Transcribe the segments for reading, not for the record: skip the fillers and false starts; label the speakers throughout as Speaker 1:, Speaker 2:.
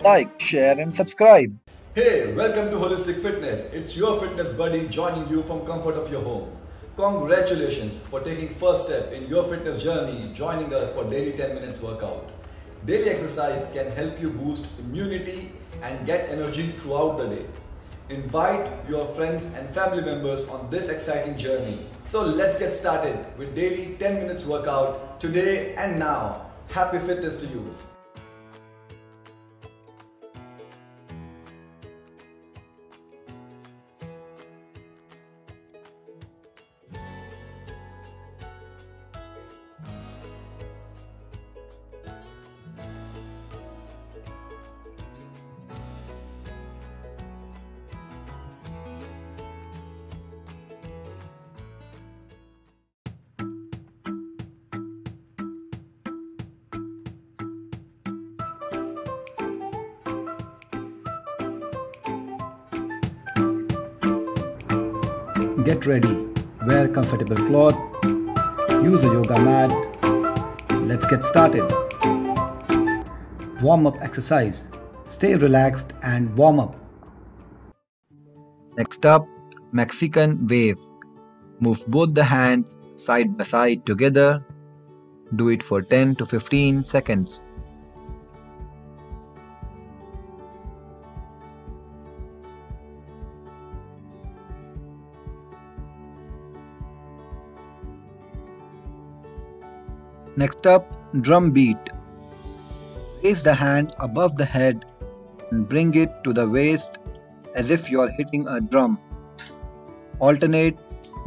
Speaker 1: like, share, and subscribe.
Speaker 2: Hey, welcome to Holistic Fitness. It's your fitness buddy joining you from comfort of your home. Congratulations for taking first step in your fitness journey, joining us for daily 10 minutes workout. Daily exercise can help you boost immunity and get energy throughout the day. Invite your friends and family members on this exciting journey. So let's get started with daily 10 minutes workout today and now. Happy fitness to you.
Speaker 1: Get ready, wear comfortable cloth, use a yoga mat. Let's get started. Warm up exercise. Stay relaxed and warm up. Next up, Mexican wave. Move both the hands side by side together. Do it for 10 to 15 seconds. Next up, drum beat. Raise the hand above the head and bring it to the waist as if you are hitting a drum. Alternate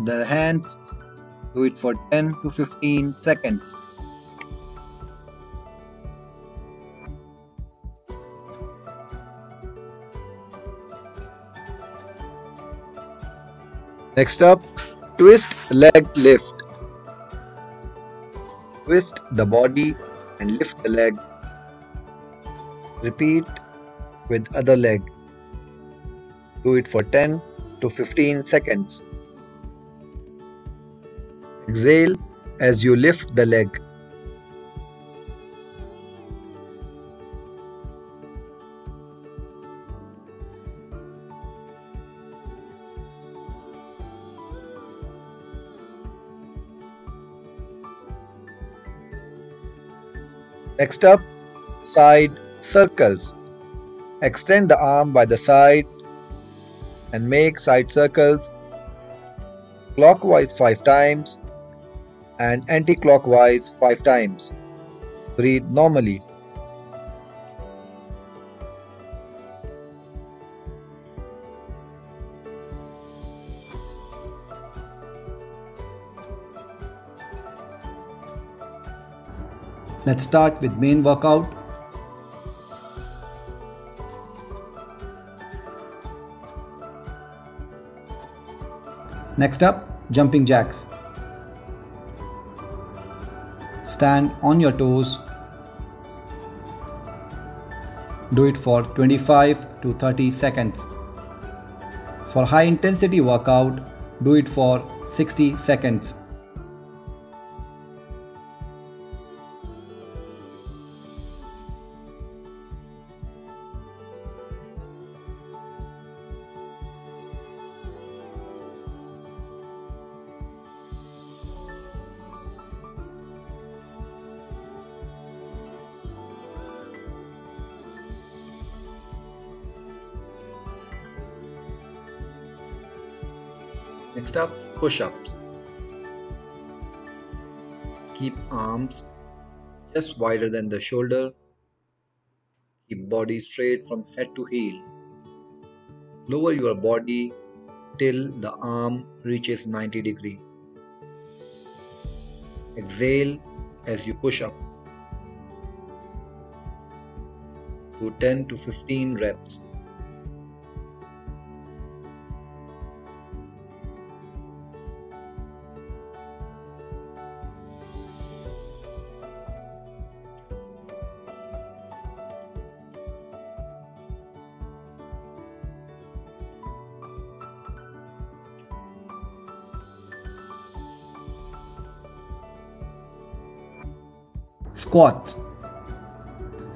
Speaker 1: the hands. Do it for 10 to 15 seconds. Next up, twist leg lift. Twist the body and lift the leg. Repeat with other leg. Do it for 10 to 15 seconds. Exhale as you lift the leg. Next up, side circles. Extend the arm by the side and make side circles clockwise 5 times and anti-clockwise 5 times. Breathe normally. Let's start with main workout. Next up, jumping jacks. Stand on your toes. Do it for 25 to 30 seconds. For high intensity workout, do it for 60 seconds. Next up, push-ups. Keep arms just wider than the shoulder. Keep body straight from head to heel. Lower your body till the arm reaches 90 degrees. Exhale as you push up. Do 10 to 15 reps. Squats.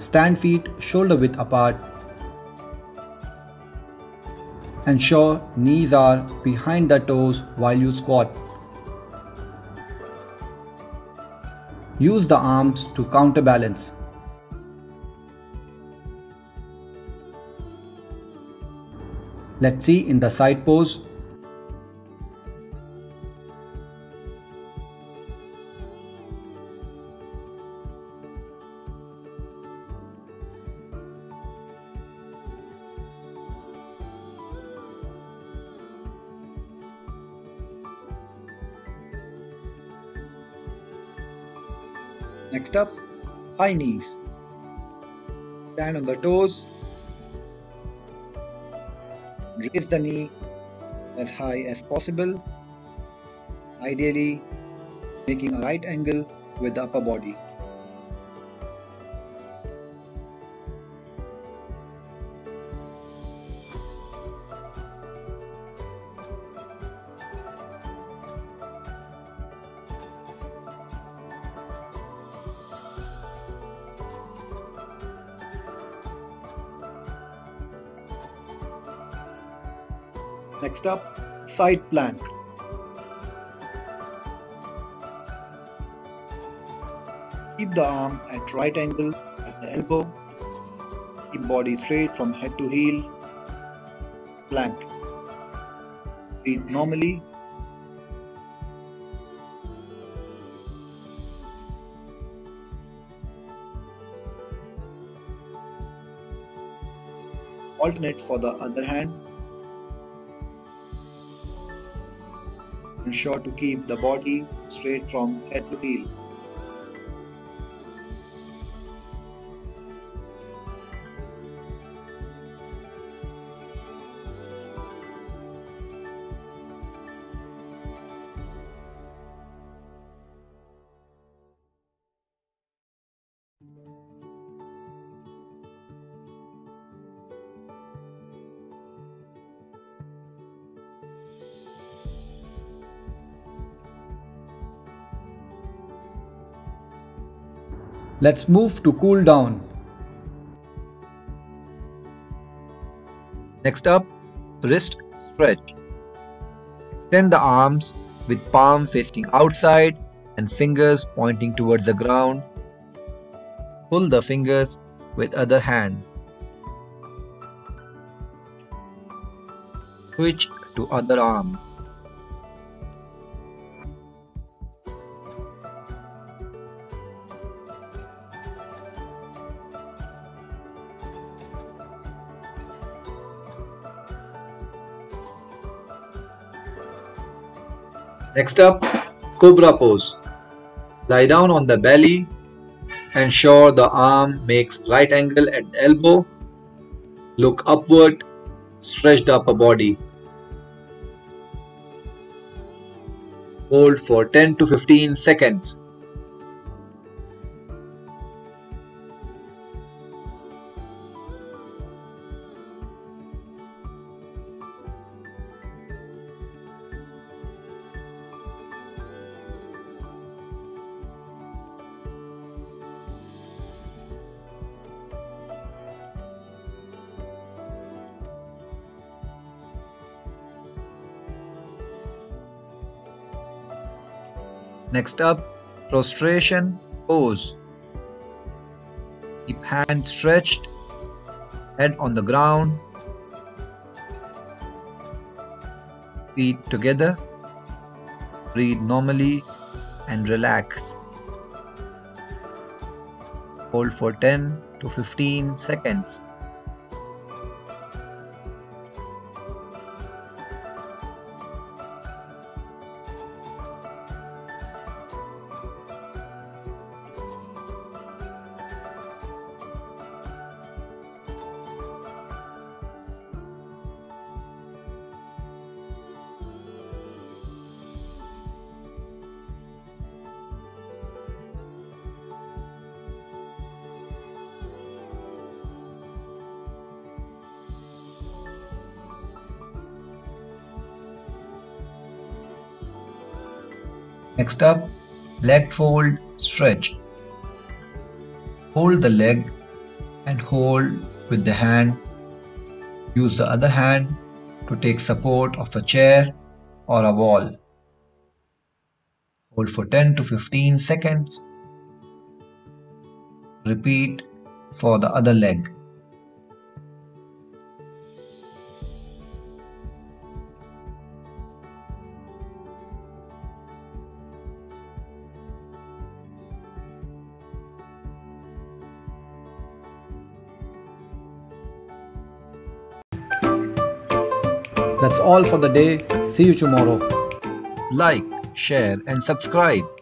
Speaker 1: Stand feet shoulder width apart. Ensure knees are behind the toes while you squat. Use the arms to counterbalance. Let's see in the side pose. Next up, high knees. Stand on the toes. Raise the knee as high as possible, ideally making a right angle with the upper body. Next up, side plank. Keep the arm at right angle at the elbow. Keep body straight from head to heel. Plank. Breathe normally. Alternate for the other hand. Ensure to keep the body straight from head to heel. Let's move to cool down. Next up, wrist stretch. Extend the arms with palm facing outside and fingers pointing towards the ground. Pull the fingers with other hand. Switch to other arm. Next up, Cobra pose. Lie down on the belly. Ensure the arm makes right angle at the elbow. Look upward. Stretch the upper body. Hold for 10 to 15 seconds. Next up, prostration pose. Keep hands stretched, head on the ground, feet together. Breathe normally and relax. Hold for 10 to 15 seconds. Next up, leg fold stretch. Hold the leg and hold with the hand. Use the other hand to take support of a chair or a wall. Hold for 10 to 15 seconds. Repeat for the other leg.
Speaker 2: That's all for the day. See you tomorrow.
Speaker 1: Like, share, and subscribe.